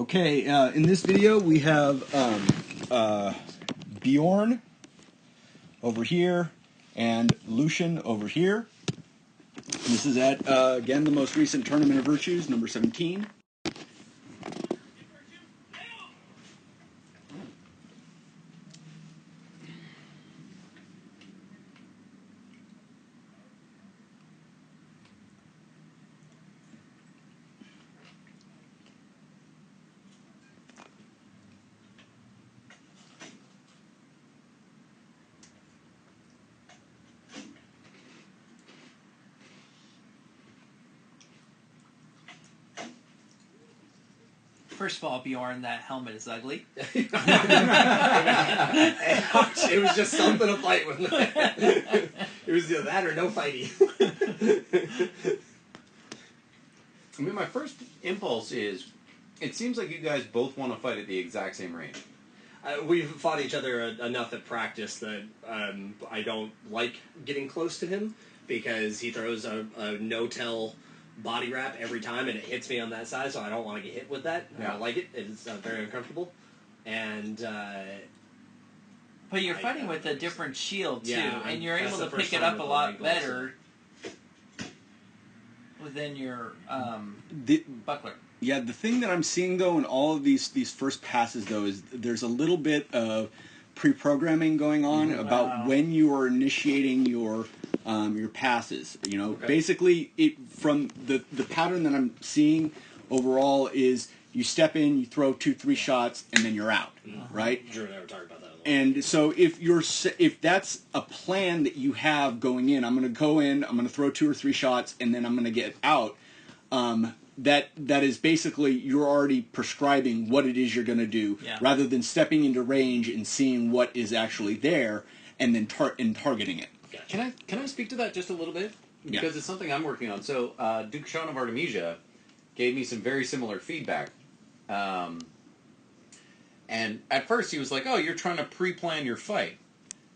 Okay, in this video we have Bjorn over here and Lucian over here. This is at, again, the most recent Tournament of Virtues, number 17. First of all, Bjorn, that helmet is ugly. It was just something to fight with. It was either that or no fighting. I mean, my first impulse is, it seems like you guys both want to fight at the exact same range. We've fought each other enough at practice that I don't like getting close to him because he throws a no-tell body wrap every time and it hits me on that side, so I don't want to get hit with that. Yeah. I don't like it. It's very uncomfortable. And But you're fighting with a different shield, too, Yeah, and you're that's able the to first pick it time up a with the lot wrinkles. better within your buckler. Yeah, the thing that I'm seeing, though, in all of these first passes, though, is there's a little bit of pre-programming going on about when you are initiating your passes. You know, basically, from the pattern that I'm seeing overall is you step in, you throw 2-3 shots, and then you're out, right? Drew and I were talking about that a lot. And so if that's a plan that you have going in, I'm going to go in, I'm going to throw 2 or 3 shots, and then I'm going to get out. That is basically you're already prescribing what it is you're going to do, rather than stepping into range and seeing what is actually there and then targeting it. Can I speak to that just a little bit? Because it's something I'm working on. So Duke Sean of Artemisia gave me some very similar feedback. And at first he was like, oh, you're trying to pre-plan your fight.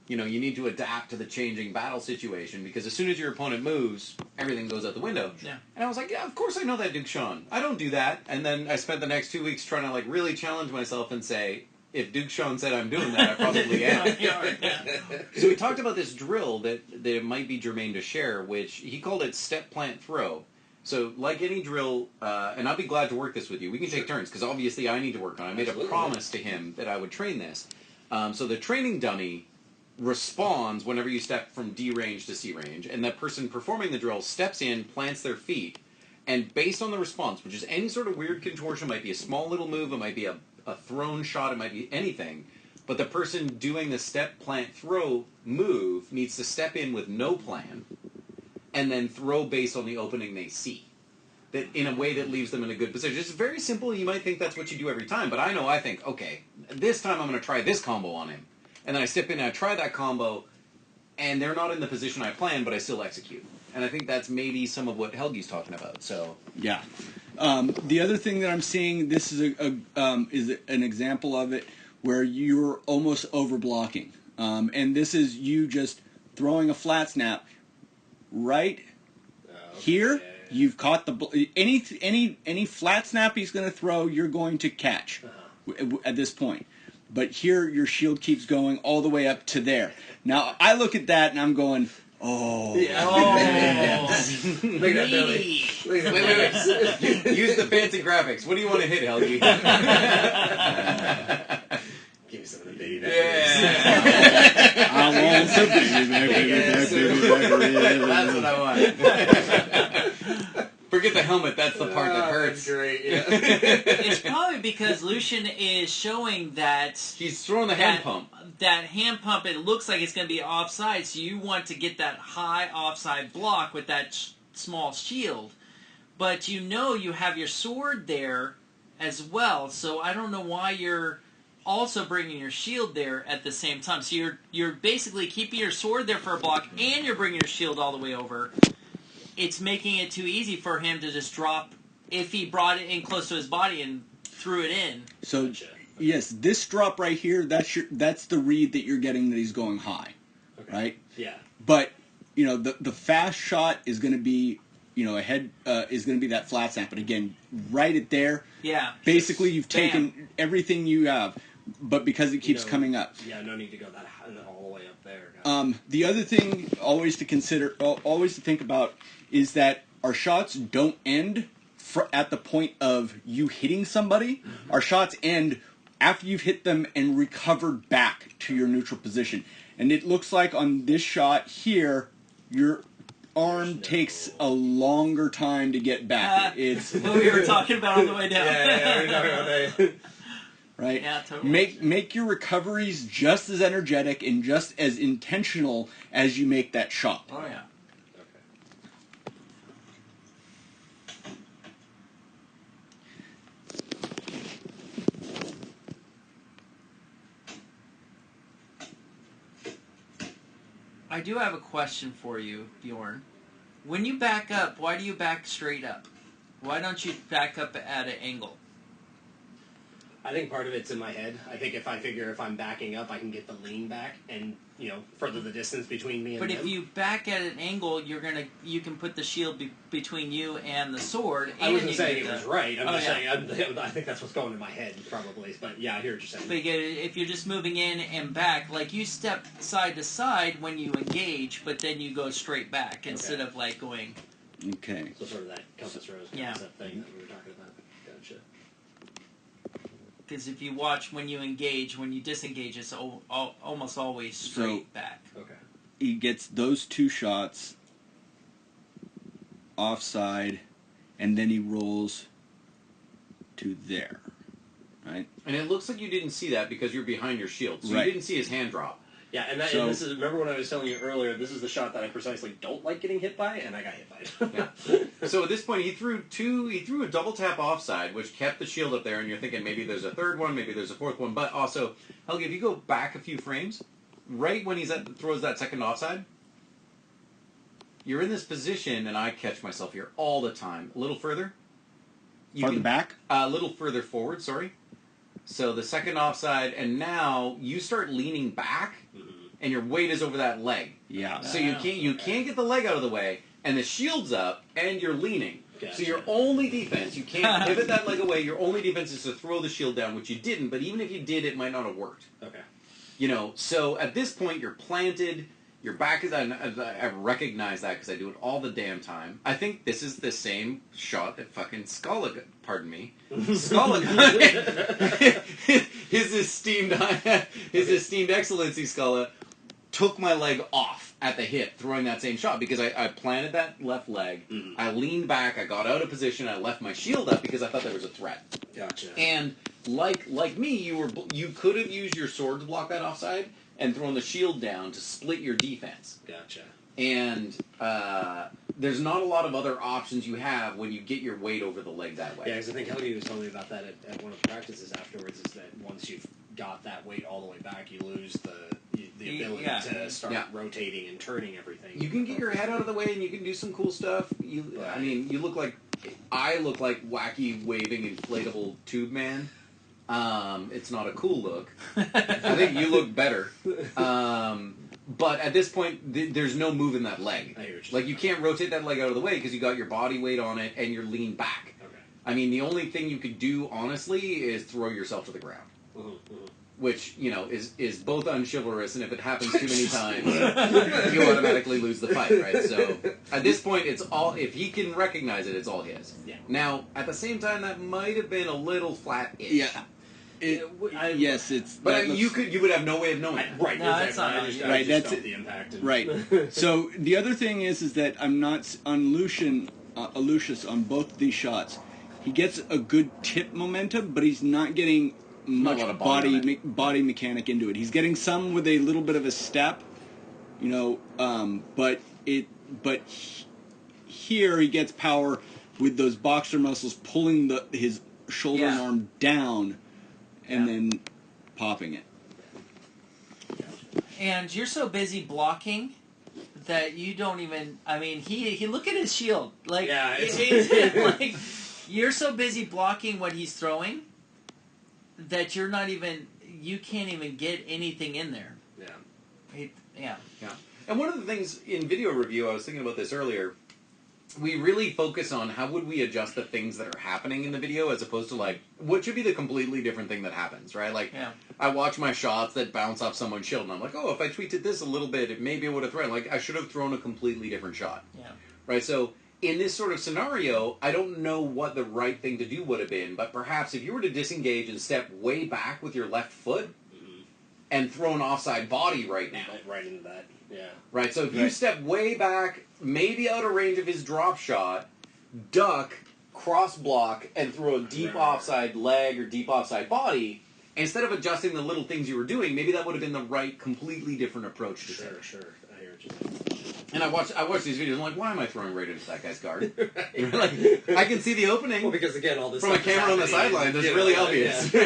You know, you need to adapt to the changing battle situation because as soon as your opponent moves, everything goes out the window. Yeah. And I was like, yeah, of course I know that, Duke Sean. I don't do that. And then I spent the next 2 weeks trying to like really challenge myself and say, if Duke Sean said I'm doing that, I probably am. So we talked about this drill that it might be germane to share, which he called it step, plant, throw. So like any drill, and I'll be glad to work this with you. We can take turns because obviously I need to work on it. I made a promise to him that I would train this. So the training dummy responds whenever you step from D range to C range, and that person performing the drill steps in, plants their feet, and based on the response, which is any sort of weird contortion, it might be a small little move, it might be a thrown shot, it might be anything, but the person doing the step, plant, throw move needs to step in with no plan, and then throw based on the opening they see. That in a way that leaves them in a good position. It's very simple, you might think that's what you do every time, but I think, okay, this time I'm going to try this combo on him. And then I step in and I try that combo, and they're not in the position I planned, but I still execute. And I think that's maybe some of what Helgi's talking about. So yeah. The other thing that I'm seeing, this is is an example of it where you're almost over blocking, and this is you just throwing a flat snap right here. You've caught the any flat snap he's going to throw, you're going to catch at this point. But here, your shield keeps going all the way up to there. Now, I look at that, and I'm going, oh. Yeah. Oh. Look at that belly. Look at that belly. use the fancy graphics. What do you want to hit, Helgi? Give me some of the baby back. Yeah. I want some baby back, That's what I want. Forget the helmet. That's the part that hurts. That's great. Yeah. It's probably because Lucian is showing that He's throwing the hand pump. That hand pump, it looks like it's going to be offside, so you want to get that high offside block with that small shield. But you know you have your sword there as well, so I don't know why you're also bringing your shield there at the same time. So you're basically keeping your sword there for a block, and you're bringing your shield all the way over. It's making it too easy for him to just drop if he brought it in close to his body and threw it in. So, yes, this drop right here, that's the read that you're getting that he's going high, right? Yeah. But, you know, the fast shot is going to be ahead is going to be that flat snap. But again, right at there. Yeah. Basically, you've Bam. taken everything you have, but because it keeps coming up. Yeah, no need to go that all the way up there. The other thing always to consider, always to think about, is that our shots don't end at the point of you hitting somebody. Mm-hmm. Our shots end after you've hit them and recovered back to your neutral position. And it looks like on this shot here, your arm takes a longer time to get back. It's what we were talking about on the way down. Yeah, we were talking about that. right. Yeah, totally. Make your recoveries just as energetic and just as intentional as you make that shot. Oh yeah. I do have a question for you, Bjorn. When you back up, why do you back straight up? Why don't you back up at an angle? I think part of it's in my head. I think if I'm backing up, I can get the lean back and, further the distance between me and But them. if you back at an angle, you can put the shield between you and the sword. I and wasn't you saying can it get was the- right. I'm Oh, just yeah. saying, I think that's what's going in my head, probably. But yeah, I hear what you're saying. But if you're just moving in and back, like you step side to side when you engage, but then you go straight back instead of like going. Okay. So sort of that compass rose concept thing that we were talking about. Gotcha. Because if you watch when you engage, when you disengage, it's almost always straight back. Okay. He gets those two shots offside, and then he rolls to there, right? And it looks like you didn't see that because you're behind your shield, so Right. you didn't see his hand drop. Yeah, and this is, remember when I was telling you earlier, this is the shot that I precisely don't like getting hit by, and I got hit by it. Yeah. So at this point, he threw a double tap offside, which kept the shield up there, and you're thinking maybe there's a third one, maybe there's a fourth one, but also, Helgi, if you go back a few frames, right when throws that second offside, you're in this position, and I catch myself here all the time. A little further. Farther back? A little further forward, sorry. So the second offside, and now you start leaning back, and your weight is over that leg. Yeah. So you can't get the leg out of the way, and the shield's up, and you're leaning. Gotcha. So your only defense, you can't pivot that leg away. Your only defense is to throw the shield down, which you didn't. But even if you did, it might not have worked. Okay. So at this point, you're planted. Your back is. I recognize that because I do it all the damn time. I think this is the same shot that fucking Scala. Pardon me, Scala. his esteemed excellency Scala took my leg off at the hip, throwing that same shot because I planted that left leg. Mm-hmm. I leaned back. I got out of position. I left my shield up because I thought there was a threat. Gotcha. And like me, you could have used your sword to block that offside and thrown the shield down to split your defense. Gotcha. And there's not a lot of other options you have when you get your weight over the leg that way. Yeah, because I think Helgi was telling me about that at one of the practices afterwards, is that once you've got that weight all the way back, you lose the ability to start rotating and turning everything. You can get your head out of the way and you can do some cool stuff. I look like wacky waving inflatable tube man. It's not a cool look. I think you look better. But at this point, there's no move in that leg. I hear what you're Like, you can't rotate that leg out of the way because you got your body weight on it and you're leaned back. Okay. I mean, the only thing you could do, honestly, is throw yourself to the ground. Which, is both unchivalrous, and if it happens too many times, you automatically lose the fight, right? So, at this point, it's all, if he can recognize it, it's all his. Yeah. Now, at the same time, that might have been a little flat-ish. Yeah. Yes, it's. But you would have no way of knowing. Right. No, that's exactly. not I just right. That's felt it. the impact. Right. So the other thing is that I'm not on Lucius on both of these shots. He gets a good tip momentum, but he's not getting much Not a lot of body mechanic into it. He's getting some with a little bit of a step, but here he gets power with those boxer muscles pulling his shoulder and arm down, and then popping it. And you're so busy blocking that you don't even. I mean, he look at his shield. Like, Yeah, like you're so busy blocking what he's throwing that you're not even. You can't even get anything in there. Yeah. Yeah. Yeah. And one of the things in video review, I was thinking about this earlier, we really focus on how would we adjust the things that are happening in the video as opposed to like what should be the completely different thing that happens, right? Like I watch my shots that bounce off someone's shield and I'm like, oh, if I tweaked this a little bit, maybe it would have thrown. Like I should have thrown a completely different shot. Yeah. Right. So in this sort of scenario, I don't know what the right thing to do would have been, but perhaps if you were to disengage and step way back with your left foot and throw an offside body right now. Right into that. Yeah. Right, so if you step way back, maybe out of range of his drop shot, duck, cross block, and throw a deep offside leg or deep offside body, instead of adjusting the little things you were doing, maybe that would have been the right, completely different approach to take. Sure. I hear what you're saying. And I watch these videos, I'm like, why am I throwing right into that guy's guard? Like, I can see the opening. Well, because again, all this from a stuff is camera on the happening, sideline, that's you know, really obvious. Yeah.